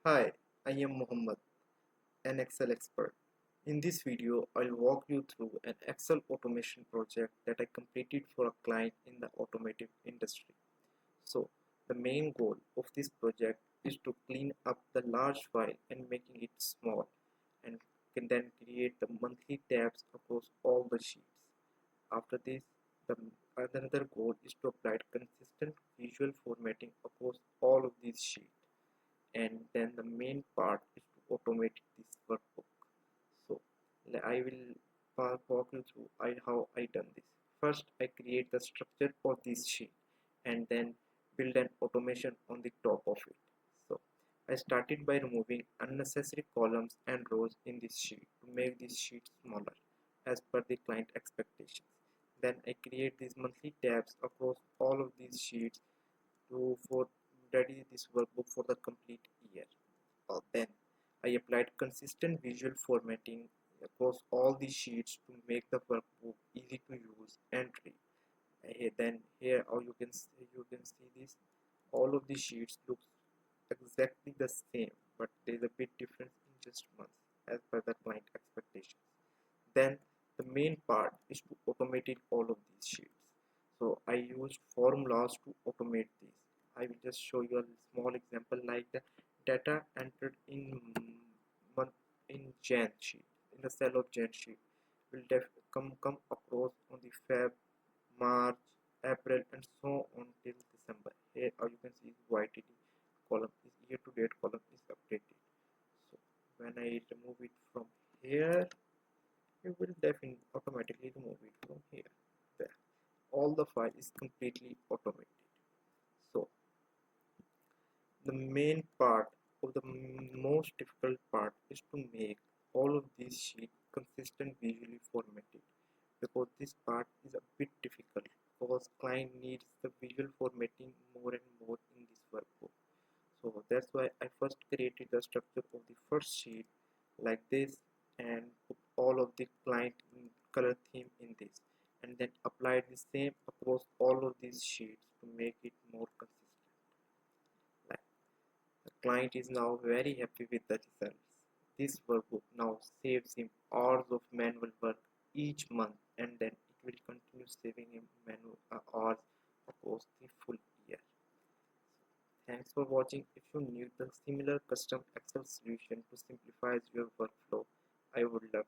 Hi, I am Muhammad, an Excel expert. In this video, I'll walk you through an Excel automation project that I completed for a client in the automotive industry. So, the main goal of this project is to clean up the large file and making it small, and can then create the monthly tabs across all the sheets. After this, the another goal is to apply consistent visual formatting across all of these sheets, and then the main part is to automate this workbook. So I will walk you through how I done this. First, I create the structure of this sheet and then build an automation on the top of it. So I started by removing unnecessary columns and rows in this sheet to make this sheet smaller as per the client expectations. Then I create these monthly tabs across all of these sheets to for ready this workbook for the complete year. Then I applied consistent visual formatting across all the sheets to make the workbook easy to use and read. Then here you can see this, all of the sheets looks exactly the same, but there is a bit difference in just months as per the client expectations. Then the main part is to automate it all of these sheets. So I used formulas to automate these. I will just show you a small example like the data entered in month in Jan sheet, in the cell of Jan sheet will come across on the Feb, March, April and so on till December. Here you can see YTD column is year to date column is updated. So when I remove it from here, it will definitely automatically remove it from here. There. All the file is completely automated. So the main part or the most difficult part is to make all of these sheets consistent visually formatted, because this part is a bit difficult because client needs the visual formatting more and more in this workbook. So that's why I first created the structure of the first sheet like this and put all of the client color theme in this, and then applied the same across all of these sheets to make it more consistent. Like, the client is now very happy with the results. This workbook now saves him hours of manual work each month, and then it will continue saving him manual hours across the full year. Thanks for watching. If you need the similar custom Excel solution to simplify your workflow, I would love